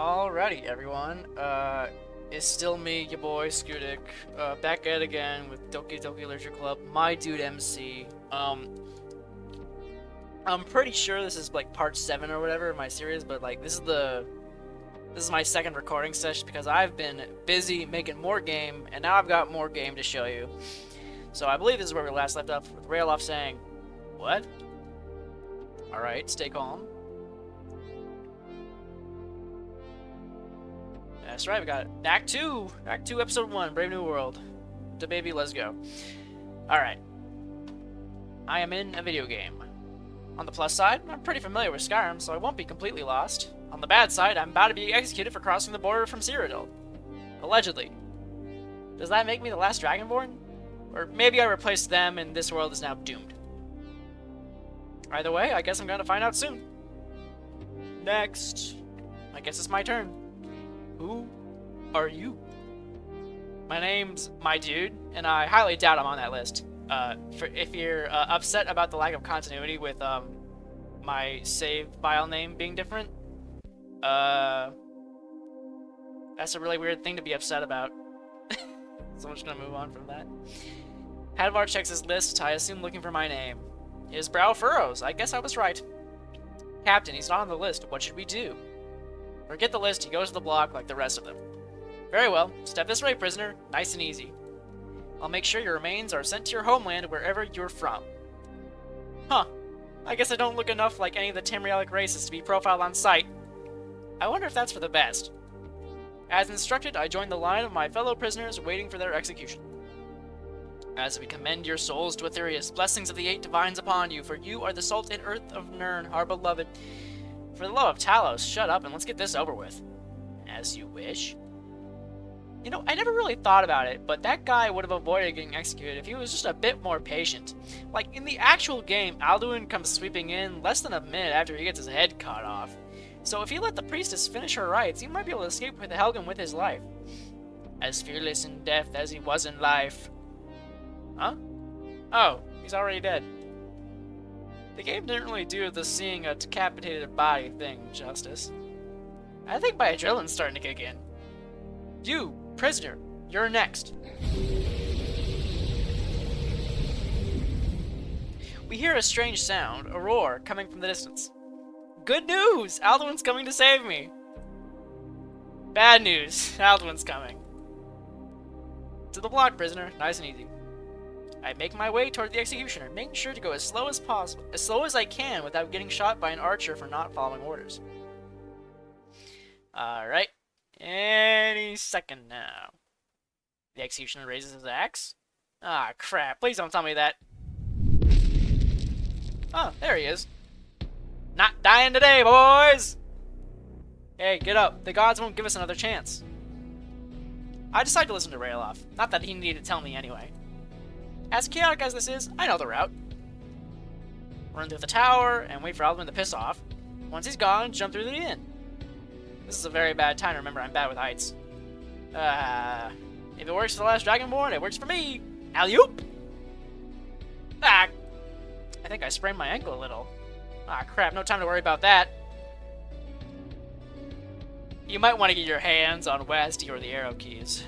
Alrighty, everyone. It's still me, your boy Skudik, back at it again with Doki Literature Club, my dude MC. I'm pretty sure this is like part 7 or whatever of my series, but like this is my second recording session because I've been busy making more game, and now I've got more game to show you. So I believe this is where we last left off with Railoff saying, "What? Alright, stay calm." That's right, we got Act 2, Episode 1, Brave New World. The baby, let's go. Alright. I am in a video game. On the plus side, I'm pretty familiar with Skyrim, so I won't be completely lost. On the bad side, I'm about to be executed for crossing the border from Cyrodiil. Allegedly. Does that make me the last Dragonborn? Or maybe I replaced them and this world is now doomed. Either way, I guess I'm gonna find out soon. Next. I guess it's my turn. Who are you? My name's My Dude, and I highly doubt I'm on that list. If you're upset about the lack of continuity with my save file name being different, that's a really weird thing to be upset about. So I'm just gonna move on from that. Hadvar checks his list, I assume looking for my name. His brow furrows, I guess I was right. Captain, he's not on the list, what should we do? Forget the list, he goes to the block like the rest of them. Very well, step this way, prisoner. Nice and easy. I'll make sure your remains are sent to your homeland wherever you're from. Huh. I guess I don't look enough like any of the Tamrielic races to be profiled on sight. I wonder if that's for the best. As instructed, I joined the line of my fellow prisoners waiting for their execution. As we commend your souls to Aetherius, blessings of the 8 divines upon you, for you are the salt and earth of Nirn, our beloved. For the love of Talos, shut up and let's get this over with. As you wish. You know, I never really thought about it, but that guy would have avoided getting executed if he was just a bit more patient. Like, in the actual game, Alduin comes sweeping in less than a minute after he gets his head cut off. So if he let the priestess finish her rites, he might be able to escape with Helgen with his life. As fearless in death as he was in life. Huh? Oh, he's already dead. The game didn't really do the seeing a decapitated body thing justice. I think my adrenaline's starting to kick in. You, prisoner, you're next. We hear a strange sound, a roar, coming from the distance. Good news! Alduin's coming to save me! Bad news, Alduin's coming. To the block, prisoner, nice and easy. I make my way toward the executioner, making sure to go as slow as possible, as slow as I can without getting shot by an archer for not following orders. Alright. Any second now. The executioner raises his axe. Ah, crap. Please don't tell me that. Oh, there he is. Not dying today, boys! Hey, get up. The gods won't give us another chance. I decide to listen to Railoff. Not that he needed to tell me anyway. As chaotic as this is, I know the route. Run through the tower and wait for Alduin to piss off. Once he's gone, jump through the inn. This is a very bad time to remember I'm bad with heights. If it works for the last Dragonborn, it works for me. Alley-oop! Ah! I think I sprained my ankle a little. Ah, crap, no time to worry about that. You might want to get your hands on WASD or the arrow keys.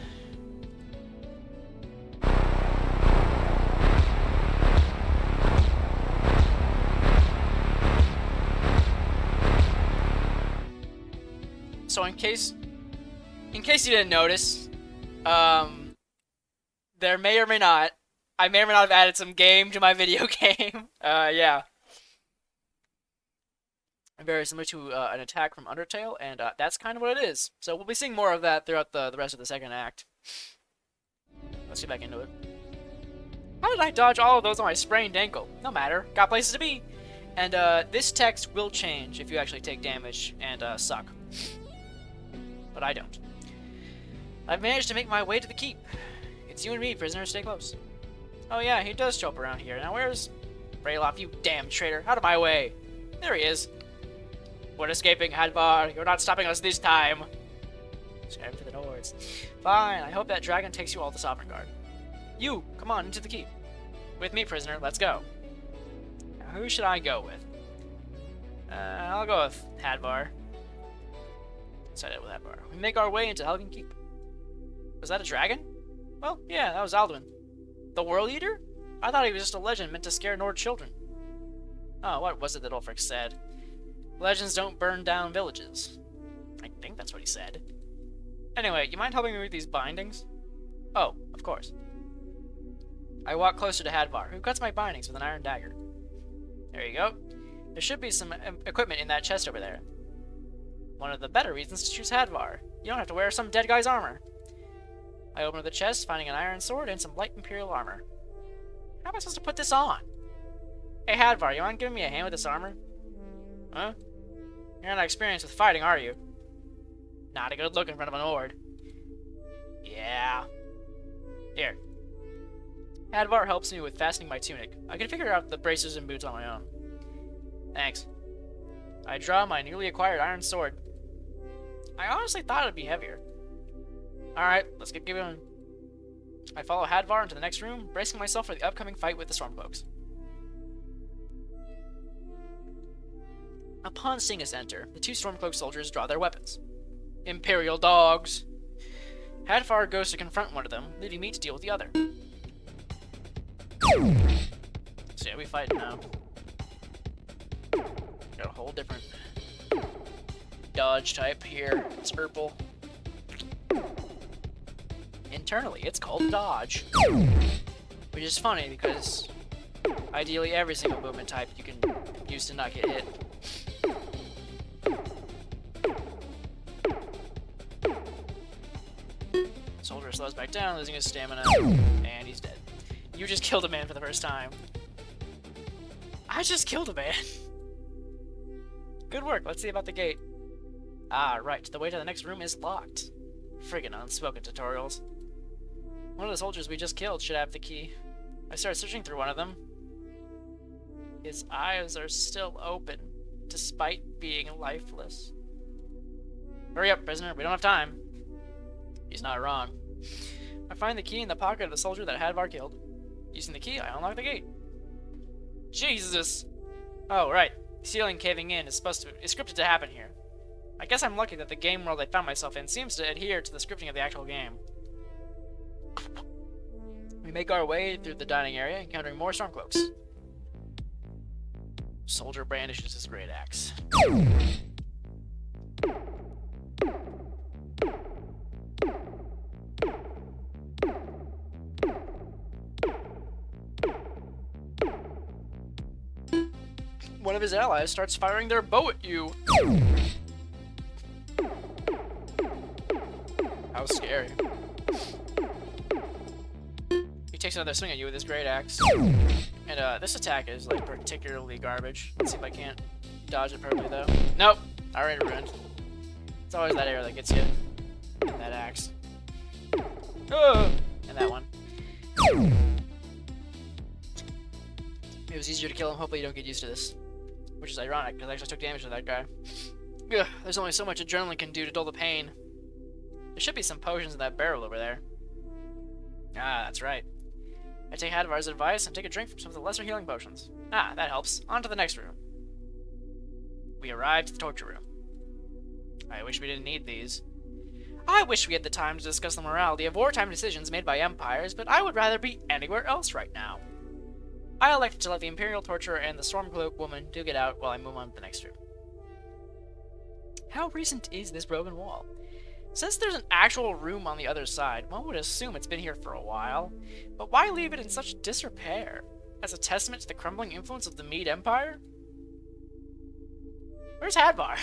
So in case you didn't notice, there may or may not, I may or may not have added some game to my video game. Yeah. Very similar to an attack from Undertale, and that's kind of what it is. So we'll be seeing more of that throughout the rest of the second act. Let's get back into it. How did I dodge all of those on my sprained ankle? No matter, got places to be. And this text will change if you actually take damage and suck. But I don't. I've managed to make my way to the keep. It's you and me, prisoner. Stay close. Oh yeah, he does show up around here. Now where's Railoff, you damn traitor? Out of my way. There he is. We're escaping, Hadvar. You're not stopping us this time. Skyrim for the doors. Fine, I hope that dragon takes you all to Sovngarde. You, come on, into the keep. With me, prisoner. Let's go. Now, who should I go with? I'll go with Hadvar. said it with that bar. We make our way into Helgen Keep. Was that a dragon? Well, yeah, that was Alduin. The World Eater? I thought he was just a legend meant to scare Nord children. Oh, what was it that Ulfric said? Legends don't burn down villages. I think that's what he said. Anyway, you mind helping me with these bindings? Oh, of course. I walk closer to Hadvar, who cuts my bindings with an iron dagger. There you go. There should be some equipment in that chest over there. One of the better reasons to choose Hadvar. You don't have to wear some dead guy's armor. I open up the chest, finding an iron sword and some light Imperial armor. How am I supposed to put this on? Hey Hadvar, you mind giving me a hand with this armor? Huh? You're not experienced with fighting, are you? Not a good look in front of an Ord. Yeah. Here. Hadvar helps me with fastening my tunic. I can figure out the braces and boots on my own. Thanks. I draw my newly acquired iron sword. I honestly thought it would be heavier. Alright, let's get going. I follow Hadvar into the next room, bracing myself for the upcoming fight with the Stormcloaks. Upon seeing us enter, the two Stormcloak soldiers draw their weapons. Imperial dogs! Hadvar goes to confront one of them, leaving me to deal with the other. So yeah, we fight now. Got a whole different dodge type here. It's purple. Internally, it's called dodge. Which is funny because ideally every single movement type you can use to not get hit. Soldier slows back down, losing his stamina, and he's dead. You just killed a man for the first time. I just killed a man. Good work, let's see about the gate. Ah, right, the way to the next room is locked. Friggin' unspoken tutorials. One of the soldiers we just killed should have the key. I started searching through one of them. His eyes are still open, despite being lifeless. Hurry up, prisoner, we don't have time. He's not wrong. I find the key in the pocket of the soldier that Hadvar killed. Using the key, I unlock the gate. Jesus! Oh, right. Ceiling caving in is scripted to happen here. I guess I'm lucky that the game world I found myself in seems to adhere to the scripting of the actual game. We make our way through the dining area, encountering more Stormcloaks. Soldier brandishes his great axe. One of his allies starts firing their bow at you. How scary. He takes another swing at you with his great axe. And this attack is like particularly garbage. Let's see if I can't dodge it perfectly though. Nope, already ruined. It's always that arrow that gets you. And that axe. Oh! And that one. It was easier to kill him. Hopefully you don't get used to this. Which is ironic, because I actually took damage to that guy. Ugh, there's only so much adrenaline can do to dull the pain. There should be some potions in that barrel over there. Ah, that's right. I take Hadvar's advice and take a drink from some of the lesser healing potions. Ah, that helps. On to the next room. We arrived at the torture room. I wish we didn't need these. I wish we had the time to discuss the morality of wartime decisions made by empires, but I would rather be anywhere else right now. I elected to let the Imperial Torturer and the Stormcloak woman duke it out while I move on to the next room. How recent is this broken wall? Since there's an actual room on the other side, one would assume it's been here for a while, but why leave it in such disrepair? As a testament to the crumbling influence of the Mede Empire? Where's Hadvar?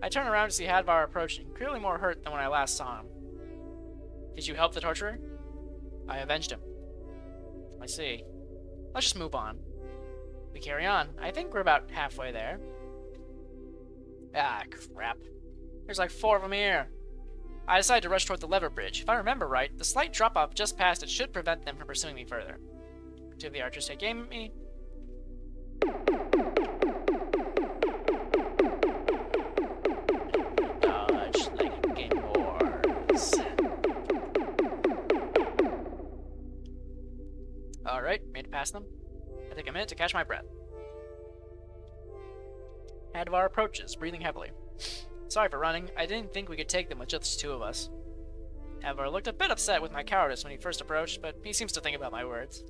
I turn around to see Hadvar approaching, clearly more hurt than when I last saw him. Did you help the torturer? I avenged him. I see. Let's just move on. We carry on. I think we're about halfway there. Ah, crap. There's like 4 of them here. I decide to rush toward the lever bridge. If I remember right, the slight drop-off just past it should prevent them from pursuing me further. 2 of the archers take aim at me. Dodge like a Game Wars. Alright, made it past them. I take a minute to catch my breath. Hadvar approaches, breathing heavily. Sorry for running. I didn't think we could take them with just the two of us. Hadvar looked a bit upset with my cowardice when he first approached, but he seems to think about my words.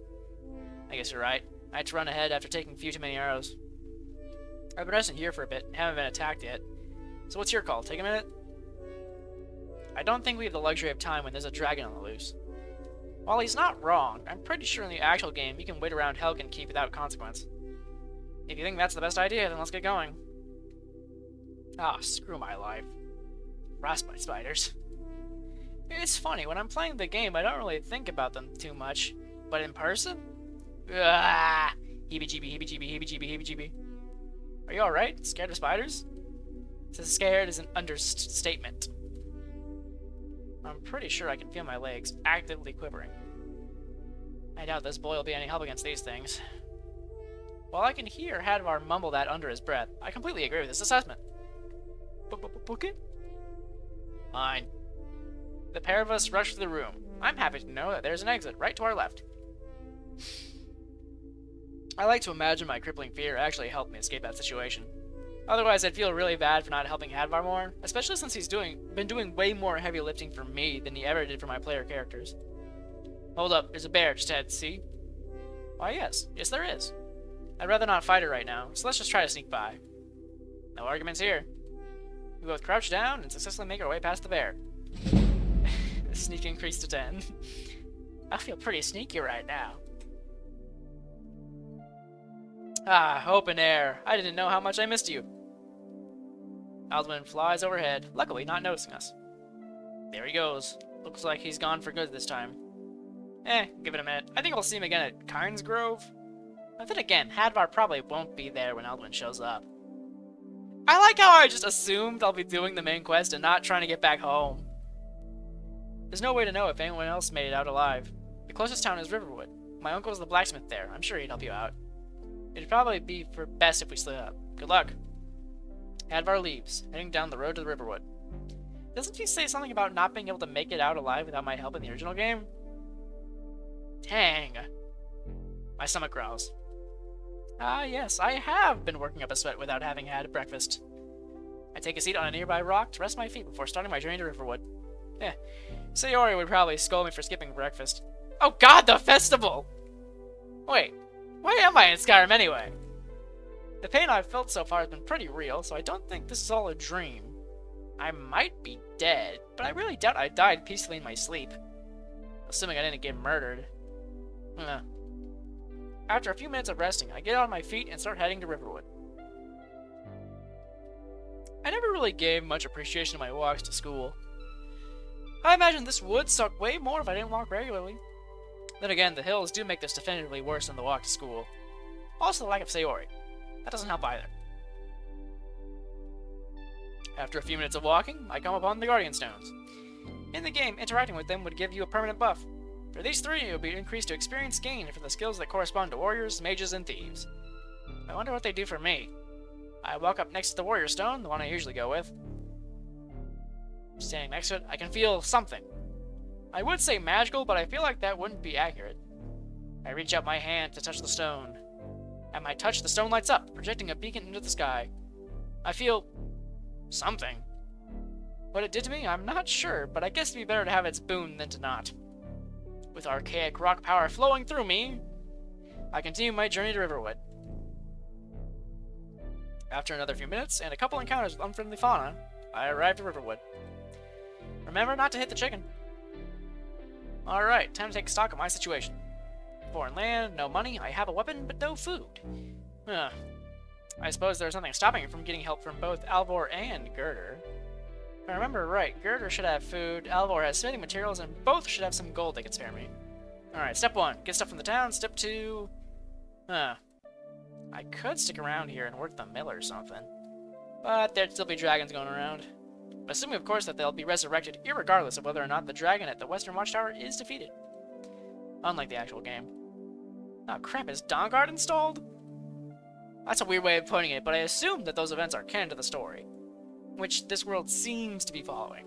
I guess you're right. I had to run ahead after taking a few too many arrows. I've been resting here for a bit, haven't been attacked yet. So what's your call? Take a minute? I don't think we have the luxury of time when there's a dragon on the loose. While he's not wrong, I'm pretty sure in the actual game you can wait around Helgen Keep without consequence. If you think that's the best idea, then let's get going. Ah, screw my life. Frostbite spiders. It's funny, when I'm playing the game, I don't really think about them too much. But in person? Ah! Heebie-jeebie, heebie-jeebie, heebie-jeebie, heebie-jeebie. Are you alright? Scared of spiders? Says scared is an understatement. I'm pretty sure I can feel my legs actively quivering. I doubt this boy will be any help against these things. While I can hear Hadvar mumble that under his breath, I completely agree with this assessment. Book it? Fine. The pair of us rush through the room. I'm happy to know that there's an exit right to our left. I like to imagine my crippling fear actually helped me escape that situation. Otherwise, I'd feel really bad for not helping Hadvar more, especially since he's been doing way more heavy lifting for me than he ever did for my player characters. Hold up, there's a bear just ahead, see? Why, yes there is. I'd rather not fight it right now, so let's just try to sneak by. No arguments here. We both crouch down and successfully make our way past the bear. Sneak increased to 10. I feel pretty sneaky right now. Ah, open air. I didn't know how much I missed you. Alduin flies overhead, luckily not noticing us. There he goes. Looks like he's gone for good this time. Give it a minute. I think we'll see him again at Kynes Grove. But then again, Hadvar probably won't be there when Alduin shows up. I like how I just assumed I'll be doing the main quest and not trying to get back home. There's no way to know if anyone else made it out alive. The closest town is Riverwood. My uncle's the blacksmith there. I'm sure he'd help you out. It'd probably be for best if we split up. Good luck. Hadvar leaves, heading down the road to the Riverwood. Doesn't he say something about not being able to make it out alive without my help in the original game? Dang. My stomach growls. Ah, yes, I have been working up a sweat without having had breakfast. I take a seat on a nearby rock to rest my feet before starting my journey to Riverwood. Sayori would probably scold me for skipping breakfast. Oh god, the festival! Wait, why am I in Skyrim anyway? The pain I've felt so far has been pretty real, so I don't think this is all a dream. I might be dead, but I really doubt I died peacefully in my sleep. Assuming I didn't get murdered. After a few minutes of resting, I get on my feet and start heading to Riverwood. I never really gave much appreciation to my walks to school. I imagine this would suck way more if I didn't walk regularly. Then again, the hills do make this definitively worse than the walk to school. Also the lack of Sayori. That doesn't help either. After a few minutes of walking, I come upon the Guardian Stones. In the game, interacting with them would give you a permanent buff. For these three, it would be increased to experience gain for the skills that correspond to warriors, mages, and thieves. I wonder what they do for me. I walk up next to the Warrior Stone, the one I usually go with. Standing next to it, I can feel something. I would say magical, but I feel like that wouldn't be accurate. I reach out my hand to touch the stone. At my touch, the stone lights up, projecting a beacon into the sky. I feel something. What it did to me, I'm not sure, but I guess it'd be better to have its boon than to not. With archaic rock power flowing through me, I continue my journey to Riverwood. After another few minutes and a couple encounters with unfriendly fauna, I arrive at Riverwood. Remember not to hit the chicken. Alright, time to take stock of my situation. Foreign land, no money, I have a weapon, but no food. I suppose there's nothing stopping me from getting help from both Alvor and Girder. If I remember right, Girder should have food, Alvor has smithing materials, and both should have some gold they could spare me. Alright, step 1, get stuff from the town. Step 2... I could stick around here and work the mill or something. But there'd still be dragons going around. Assuming, of course, that they'll be resurrected irregardless of whether or not the dragon at the Western Watchtower is defeated. Unlike the actual game. Oh crap, is Dawnguard installed? That's a weird way of putting it, but I assume that those events are canon to the story, which this world seems to be following.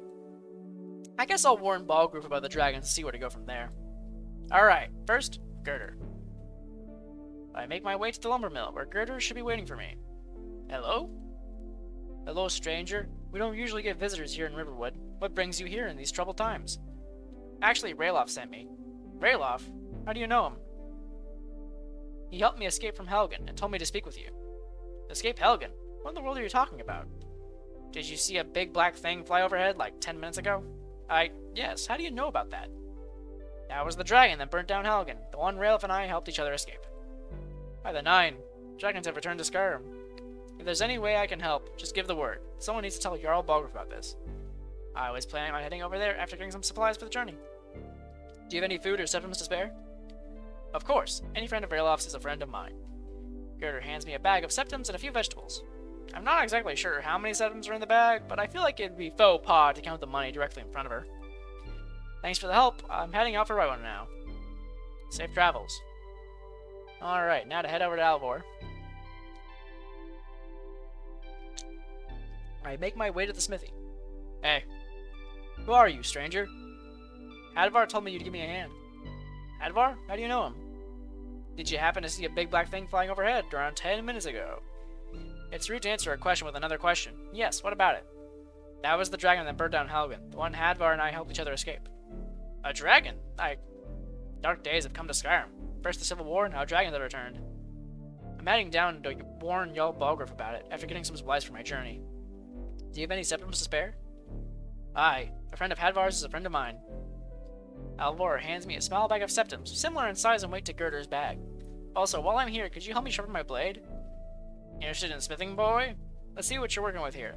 I guess I'll warn Ball Group about the dragons and see where to go from there. Alright, first, Girder. I make my way to the lumber mill, where Girder should be waiting for me. Hello? Hello, stranger. We don't usually get visitors here in Riverwood. What brings you here in these troubled times? Actually, Rayloff sent me. Rayloff? How do you know him? He helped me escape from Helgen and told me to speak with you. Escape Helgen? What in the world are you talking about? Did you see a big black thing fly overhead like 10 minutes ago? Yes. How do you know about that? That was the dragon that burnt down Helgen, the one Rayloff and I helped each other escape. By the 9, dragons have returned to Skyrim. If there's any way I can help, just give the word. Someone needs to tell Jarl Balgruuf about this. I was planning on heading over there after getting some supplies for the journey. Do you have any food or supplements to spare? Of course. Any friend of Rayloff's is a friend of mine. Gerder hands me a bag of septums and a few vegetables. I'm not exactly sure how many septums are in the bag, but I feel like it'd be faux pas to count the money directly in front of her. Thanks for the help. I'm heading out for Whiterun now. Safe travels. Alright, now to head over to Alvor. I make my way to the smithy. Hey. Who are you, stranger? Hadvar told me you'd give me a hand. Hadvar? How do you know him? Did you happen to see a big black thing flying overhead around 10 minutes ago? It's rude to answer a question with another question. Yes, what about it? That was the dragon that burned down Helgen, the one Hadvar and I helped each other escape. A dragon? Dark days have come to Skyrim. First the Civil War, now dragons have returned. I'm heading down to warn Jarl Balgruuf about it, after getting some supplies for my journey. Do you have any septums to spare? Aye, a friend of Hadvar's is a friend of mine. Alvor hands me a small bag of septums, similar in size and weight to Gerder's bag. Also, while I'm here, could you help me sharpen my blade? Interested in smithing, boy? Let's see what you're working with here.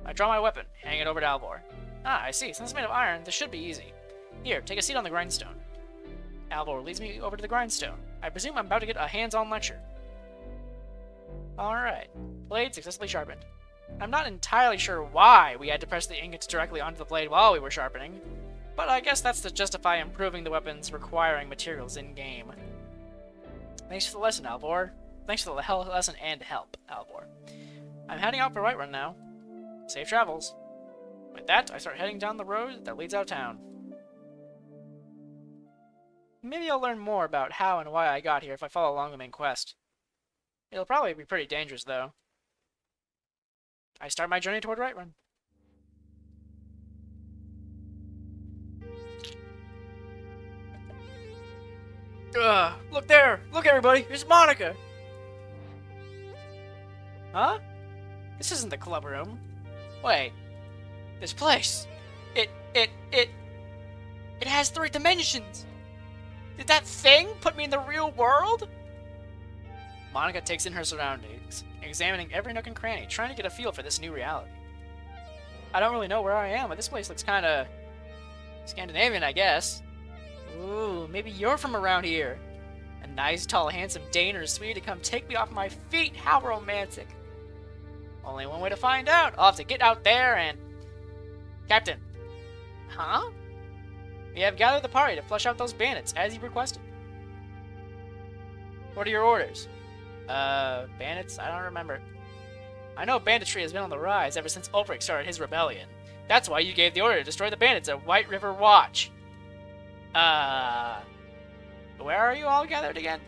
I draw my weapon, handing it over to Alvor. Ah, I see. Since it's made of iron, this should be easy. Here, take a seat on the grindstone. Alvor leads me over to the grindstone. I presume I'm about to get a hands-on lecture. Alright. Blade successfully sharpened. I'm not entirely sure why we had to press the ingots directly onto the blade while we were sharpening, but I guess that's to justify improving the weapons requiring materials in-game. Thanks for the lesson, Alvor. Thanks for the lesson and help, Alvor. I'm heading out for Whiterun now. Safe travels. With that, I start heading down the road that leads out of town. Maybe I'll learn more about how and why I got here if I follow along the main quest. It'll probably be pretty dangerous, though. I start my journey toward Whiterun. Look there! Look, everybody! Here's Monica! Huh? This isn't the club room. Wait. This place. It has 3 dimensions! Did that thing put me in the real world? Monica takes in her surroundings, examining every nook and cranny, trying to get a feel for this new reality. I don't really know where I am, but this place looks kinda Scandinavian, I guess. Ooh, maybe you're from around here. A nice, tall, handsome Dane or Swede to come take me off my feet. How romantic. Only one way to find out. I'll have to get out there and... Captain. Huh? We have gathered the party to flush out those bandits, as you requested. What are your orders? Bandits? I don't remember. I know banditry has been on the rise ever since Ulfric started his rebellion. That's why you gave the order to destroy the bandits at White River Watch. Where are you all gathered again?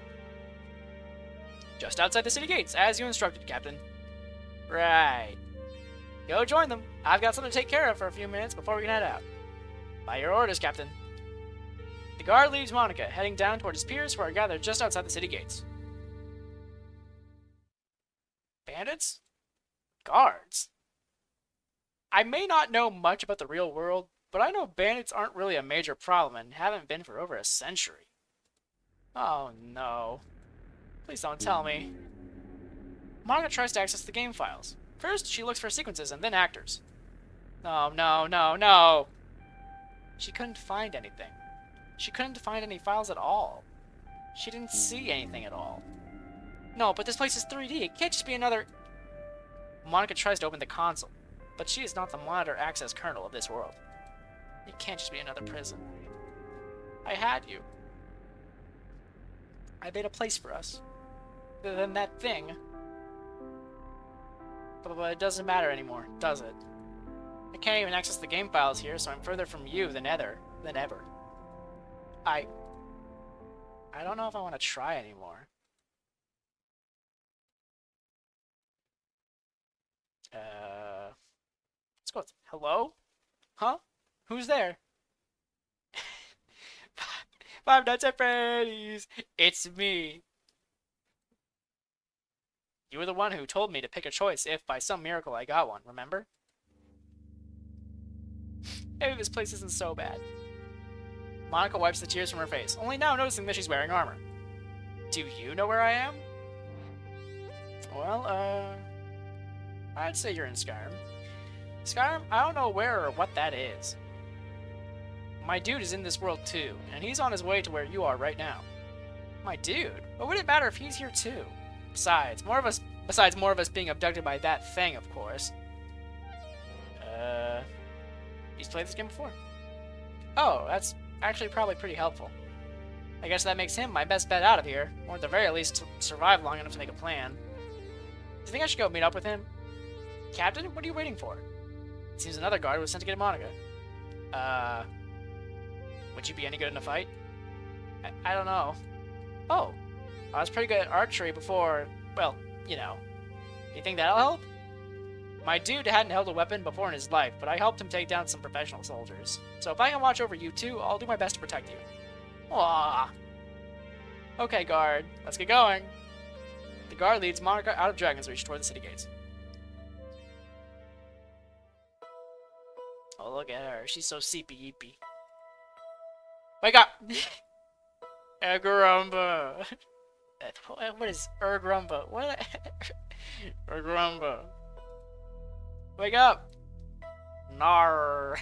Just outside the city gates, as you instructed, Captain. Right. Go join them. I've got something to take care of for a few minutes before we can head out. By your orders, Captain. The guard leaves Monica, heading down toward his peers who are gathered just outside the city gates. Bandits? Guards? I may not know much about the real world, but I know bandits aren't really a major problem and haven't been for over a century. Oh no. Please don't tell me. Monica tries to access the game files. First, she looks for sequences and then actors. No, no, no, no! She couldn't find anything. She couldn't find any files at all. She didn't see anything at all. No, but this place is 3D. It can't just be another... Monica tries to open the console, but she is not the monitor access kernel of this world. It can't just be another prison. I had you. I made a place for us. Then that thing... But it doesn't matter anymore, does it? I can't even access the game files here, so I'm further from you than ever. I don't know if I want to try anymore. Let's go. Hello? Huh? Who's there? Five Nights at Freddy's! It's me! You were the one who told me to pick a choice if, by some miracle, I got one, remember? Maybe this place isn't so bad. Monica wipes the tears from her face, only now noticing that she's wearing armor. Do you know where I am? Well, I'd say you're in Skyrim. Skyrim, I don't know where or what that is. My dude is in this world too, and he's on his way to where you are right now. My dude? What would it matter if he's here too? Besides more of us being abducted by that thing, of course. He's played this game before. Oh, that's actually probably pretty helpful. I guess that makes him my best bet out of here, or at the very least to survive long enough to make a plan. Do you think I should go meet up with him? Captain, what are you waiting for? It seems another guard was sent to get Monica. Would you be any good in a fight? I don't know. Oh, I was pretty good at archery before, well, you know. You think that'll help? My dude hadn't held a weapon before in his life, but I helped him take down some professional soldiers. So if I can watch over you two, I'll do my best to protect you. Aww. Okay, guard. Let's get going. The guard leads Monica out of Dragon's Reach toward the city gates. Oh, look at her. She's so seepy-yeepy. Wake up! Ergrumba. What is Ergrumba? What? Ergrumba. Wake up! Nar.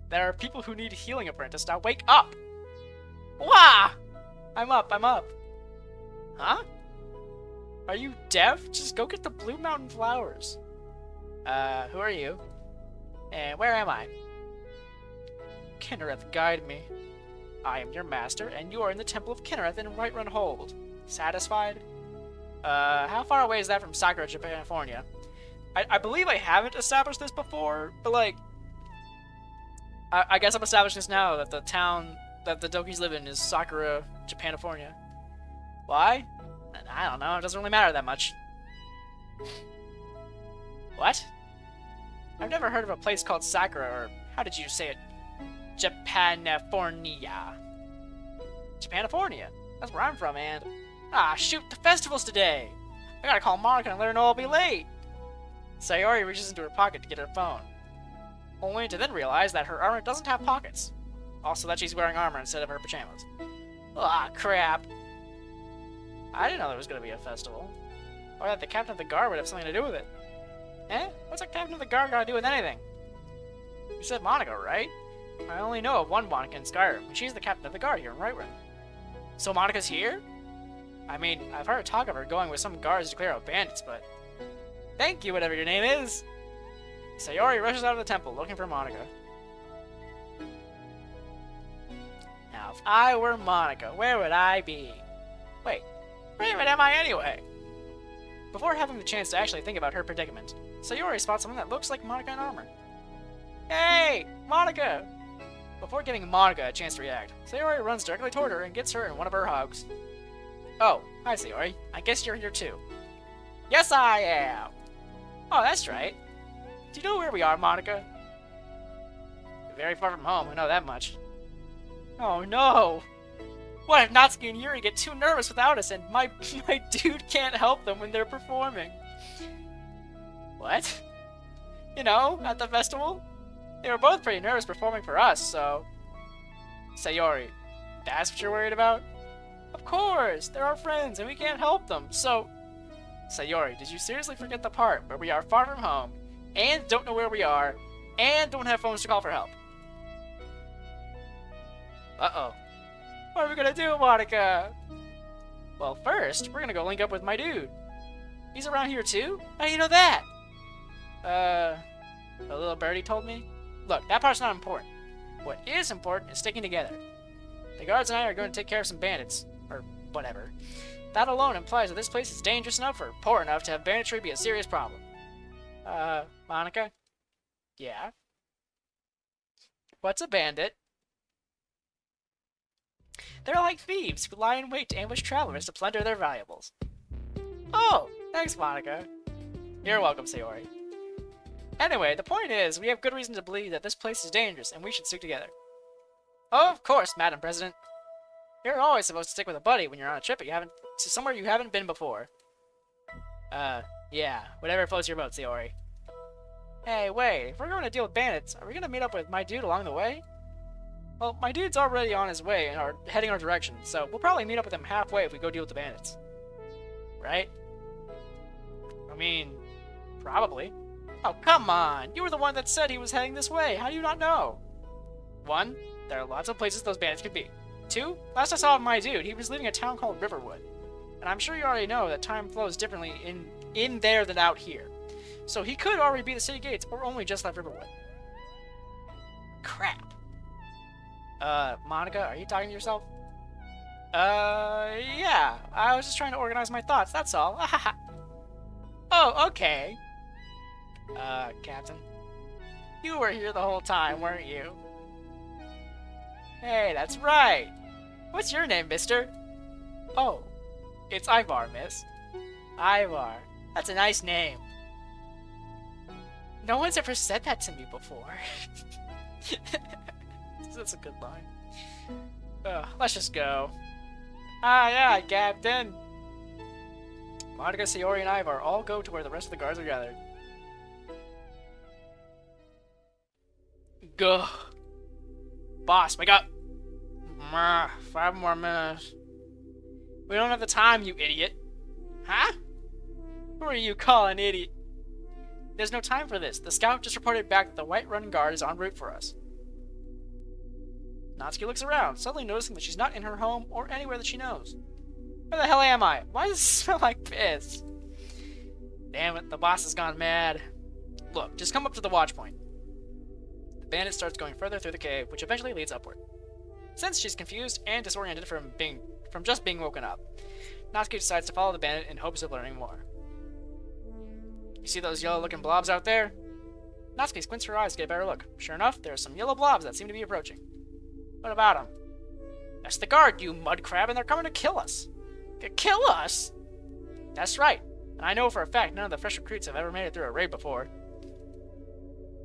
There are people who need healing, apprentice. Now wake up! Wah! I'm up. Huh? Are you deaf? Just go get the Blue Mountain flowers. Who are you? And where am I? Kinnereth, guide me. I am your master, and you are in the Temple of Kinnereth in Whiterun Hold. Satisfied? How far away is that from Sakura, California? I believe I haven't established this before, but like, I guess I'm establishing this now that the town that the dokis live in is Sakura, Japanifornia. Why? I don't know, it doesn't really matter that much. What? I've never heard of a place called Sakura, or how did you say it? Japanifornia. Japanifornia? That's where I'm from, and... Ah, shoot, the festival's today! I gotta call Monica and let her know I'll be late! Sayori reaches into her pocket to get her phone, only to then realize that her armor doesn't have pockets. Also that she's wearing armor instead of her pajamas. Ah, crap. I didn't know there was gonna be a festival. Or that the captain of the guard would have something to do with it. Eh? What's a captain of the guard got to do with anything? You said Monica, right? I only know of one Monica in Skyrim, and she's the captain of the guard here in Whiterun. So Monica's here? I mean, I've heard talk of her going with some guards to clear out bandits, but... Thank you, whatever your name is! Sayori rushes out of the temple, looking for Monica. Now, if I were Monica, where would I be? Wait, where even am I anyway? Before having the chance to actually think about her predicament, Sayori spots something that looks like Monica in armor. Hey! Monica! Before giving Monica a chance to react, Sayori runs directly toward her and gets her in one of her hugs. Oh, hi Sayori. I guess you're here too. Yes, I am! Oh, that's right. Do you know where we are, Monica? Very far from home, I know that much. Oh no! What if Natsuki and Yuri get too nervous without us and my dude can't help them when they're performing? What? You know, at the festival? They were both pretty nervous performing for us, so... Sayori, that's what you're worried about? Of course! They're our friends and we can't help them, so... Sayori, did you seriously forget the part where we are far from home, and don't know where we are, and don't have phones to call for help? Uh-oh. What are we gonna do, Monica? Well, first, we're gonna go link up with my dude. He's around here too? How do you know that? A little birdie told me. Look, that part's not important. What is important is sticking together. The guards and I are going to take care of some bandits, or whatever. That alone implies that this place is dangerous enough or poor enough to have banditry be a serious problem. Monica? Yeah? What's a bandit? They're like thieves who lie in wait to ambush travelers to plunder their valuables. Oh, thanks, Monica. You're welcome, Sayori. Anyway, the point is, we have good reason to believe that this place is dangerous, and we should stick together. Oh, of course, Madam President. You're always supposed to stick with a buddy when you're on a trip to somewhere you haven't been before. Yeah, whatever floats your boat, Sayori. Hey, wait, if we're going to deal with bandits, are we going to meet up with my dude along the way? Well, my dude's already on his way and are heading our direction, so we'll probably meet up with him halfway if we go deal with the bandits. Right? I mean, probably. Oh, come on! You were the one that said he was heading this way. How do you not know? 1, there are lots of places those bandits could be. 2, last I saw my dude, he was leaving a town called Riverwood. And I'm sure you already know that time flows differently in there than out here. So he could already be at the city gates, or only just left Riverwood. Crap. Monica, are you talking to yourself? Yeah. I was just trying to organize my thoughts, that's all. Oh, okay. Captain. You were here the whole time, weren't you? Hey, that's right. What's your name, mister? Oh, it's Ivar, miss. Ivar. That's a nice name. No one's ever said that to me before. That's a good line. Let's just go. Ah, yeah, Captain. Monica, Sayori, and Ivar all go to where the rest of the guards are gathered. Go. Boss, wake up. 5 more minutes. We don't have the time, you idiot. Huh? Who are you calling idiot? There's no time for this. The scout just reported back that the White Run Guard is en route for us. Natsuki looks around, suddenly noticing that she's not in her home or anywhere that she knows. Where the hell am I? Why does it smell like piss? Damn it, the boss has gone mad. Look, just come up to the watch point. The bandit starts going further through the cave, which eventually leads upward. Since she's confused and disoriented from just being woken up, Natsuki decides to follow the bandit in hopes of learning more. You see those yellow-looking blobs out there? Natsuki squints her eyes to get a better look. Sure enough, there are some yellow blobs that seem to be approaching. What about them? That's the guard, you mud crab, and they're coming to kill us. Kill us? That's right. And I know for a fact none of the fresh recruits have ever made it through a raid before.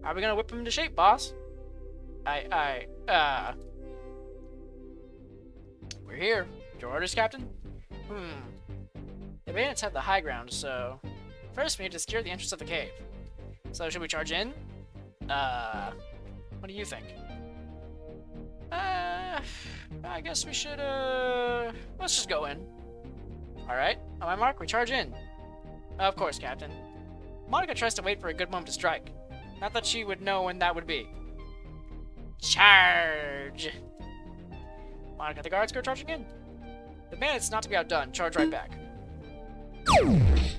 How are we gonna whip them into shape, boss? We're here. Your orders, Captain? The bandits have the high ground, so... First, we need to secure the entrance of the cave. So, should we charge in? What do you think? I guess we should, let's just go in. Alright, on my mark, we charge in. Of course, Captain. Monica tries to wait for a good moment to strike. Not that she would know when that would be. Charge! Monica and the guards go charging in. The bandits, not to be outdone, charge right back. Alrighty.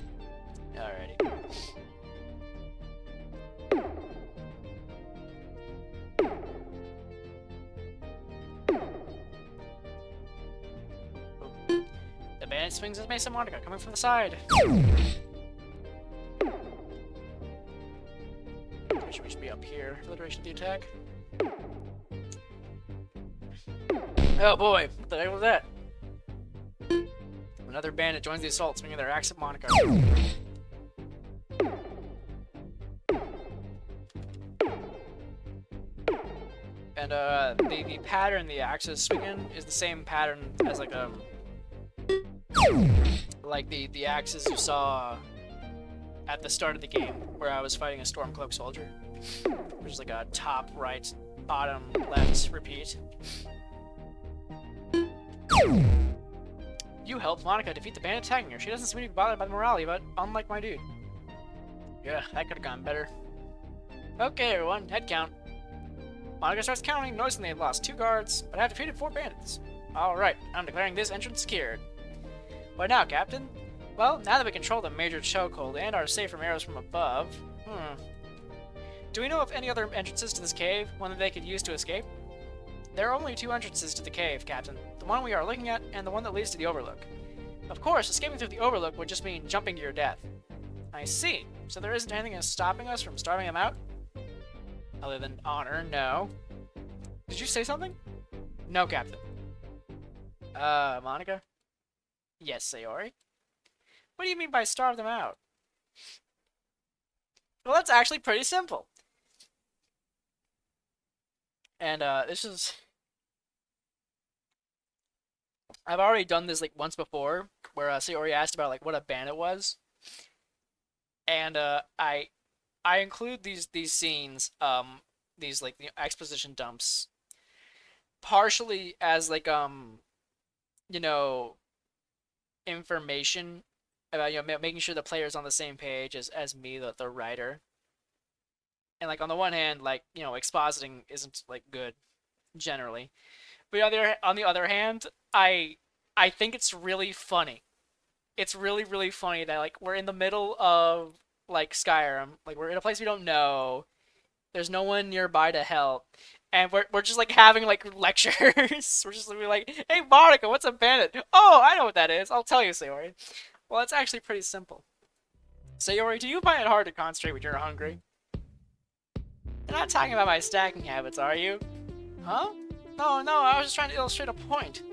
The bandit swings his mace at Monica, coming from the side. We should be up here for the duration of the attack. Oh boy, what the heck was that? Another bandit joins the assault, swinging their axe at Monica. And the pattern the axe is swinging is the same pattern as like the axes you saw at the start of the game, where I was fighting a Stormcloak soldier, which is like a top, right, bottom, left, repeat. You helped Monica defeat the bandit attacking her. She doesn't seem to be bothered by the morale, but unlike my dude. Yeah, that could have gone better. Okay, everyone, head count. Monica starts counting, noticing they've lost 2 guards, but have defeated 4 bandits. Alright, I'm declaring this entrance secured. What now, Captain? Well, now that we control the major chokehold and are safe from arrows from above, do we know of any other entrances to this cave, one that they could use to escape? There are only 2 entrances to the cave, Captain. The one we are looking at, and the one that leads to the Overlook. Of course, escaping through the Overlook would just mean jumping to your death. I see. So there isn't anything that's stopping us from starving them out? Other than honor, no. Did you say something? No, Captain. Monica? Yes, Sayori? What do you mean by starve them out? Well, that's actually pretty simple. And this is... I've already done this like once before, where Sayori asked about like what a bandit was, and I include these scenes, these like the exposition dumps, partially as like you know, information about, you know, making sure the player's on the same page as me, the writer. And like on the one hand, like, you know, expositing isn't like good generally, but on the other hand, I think it's really funny. It's really funny that like we're in the middle of like Skyrim, like we're in a place we don't know. There's no one nearby to help, and we're just like having like lectures. We're just like, "Hey, Monica, what's a bandit?" "Oh, I know what that is. I'll tell you, Sayori." Well, it's actually pretty simple. Sayori, do you find it hard to concentrate when you're hungry? You're not talking about my stacking habits, are you? Huh? No, I was just trying to illustrate a point.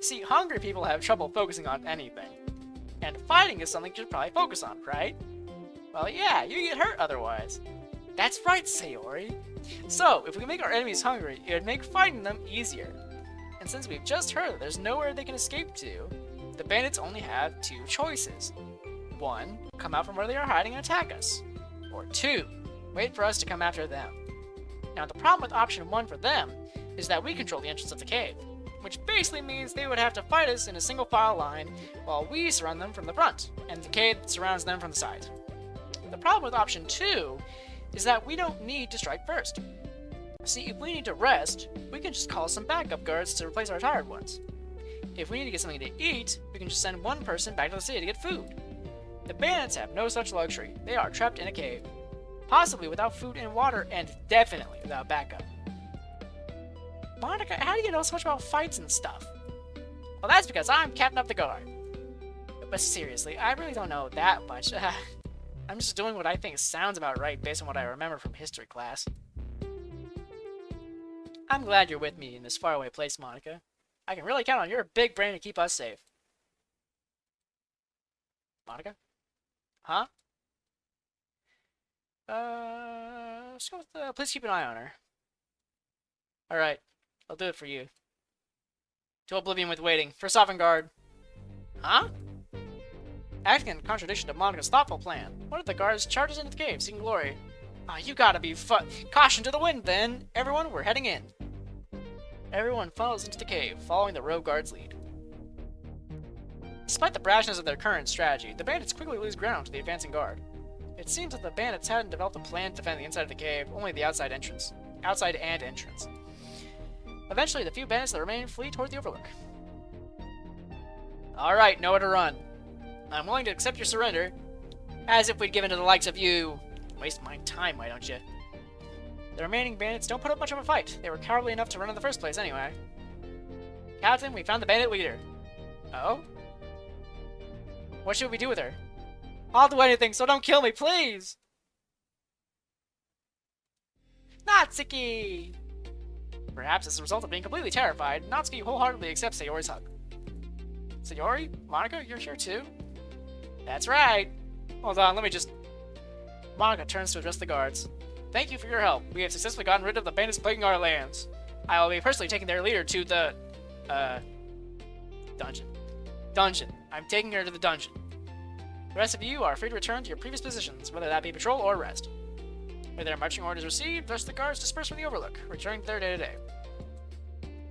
See, hungry people have trouble focusing on anything. And fighting is something you should probably focus on, right? Well, yeah, you get hurt otherwise. That's right, Sayori. So, if we can make our enemies hungry, it would make fighting them easier. And since we've just heard that there's nowhere they can escape to, the bandits only have two choices. 1, come out from where they are hiding and attack us. Or 2, wait for us to come after them. Now, the problem with option 1 for them is that we control the entrance of the cave, which basically means they would have to fight us in a single file line while we surround them from the front, and the cave surrounds them from the side. The problem with option 2 is that we don't need to strike first. See, if we need to rest, we can just call some backup guards to replace our tired ones. If we need to get something to eat, we can just send one person back to the city to get food. The bandits have no such luxury. They are trapped in a cave, possibly without food and water, and definitely without backup. Monica, how do you know so much about fights and stuff? Well, that's because I'm captain of the guard. But seriously, I really don't know that much. I'm just doing what I think sounds about right based on what I remember from history class. I'm glad you're with me in this faraway place, Monica. I can really count on your big brain to keep us safe. Monica? Huh? Let's go with, please keep an eye on her. Alright, I'll do it for you. To oblivion with waiting. First off, in guard. Huh? Acting in contradiction to Monica's thoughtful plan, one of the guards charges into the cave, seeking glory. Ah, you gotta be caution to the wind, then! Everyone, we're heading in. Everyone funnels into the cave, following the rogue guard's lead. Despite the brashness of their current strategy, the bandits quickly lose ground to the advancing guard. It seems that the bandits hadn't developed a plan to defend the inside of the cave, only the outside and entrance. Eventually, the few bandits that remain flee toward the overlook. Alright, nowhere to run. I'm willing to accept your surrender, as if we'd given to the likes of you. Waste my time, why don't you? The remaining bandits don't put up much of a fight. They were cowardly enough to run in the first place anyway. Captain, we found the bandit leader. Oh? What should we do with her? I'll do anything, so don't kill me, please! Natsuki! Perhaps as a result of being completely terrified, Natsuki wholeheartedly accepts Sayori's hug. Sayori? Monica, you're here too? That's right! Hold on, let me just... Monica turns to address the guards. Thank you for your help. We have successfully gotten rid of the bandits plaguing our lands. I will be personally taking their leader to the... Dungeon. I'm taking her to the dungeon. The rest of you are free to return to your previous positions, whether that be patrol or rest. With their marching orders received, the rest of the guards disperse from the overlook, returning to their day-to-day.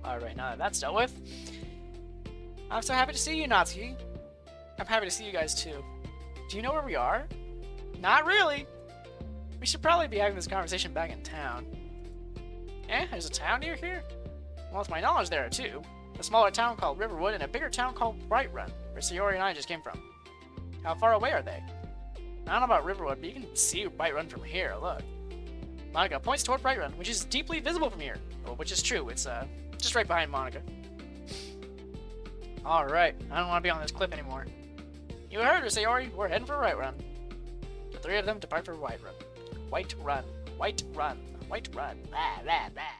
Alright, now that that's dealt with, I'm so happy to see you, Natsuki. I'm happy to see you guys too. Do you know where we are? Not really. We should probably be having this conversation back in town. Eh? There's a town near here? Well, to my knowledge, there are two. A smaller town called Riverwood and a bigger town called Whiterun, where Sayori and I just came from. How far away are they? I don't know about Riverwood, but you can see Whiterun from here, look. Monica points toward Whiterun, which is deeply visible from here. Well, which is true, it's just right behind Monica. Alright, I don't want to be on this cliff anymore. You heard her, Sayori, we're heading for Whiterun. The three of them depart for Whiterun. Whiterun. Blah, blah, blah.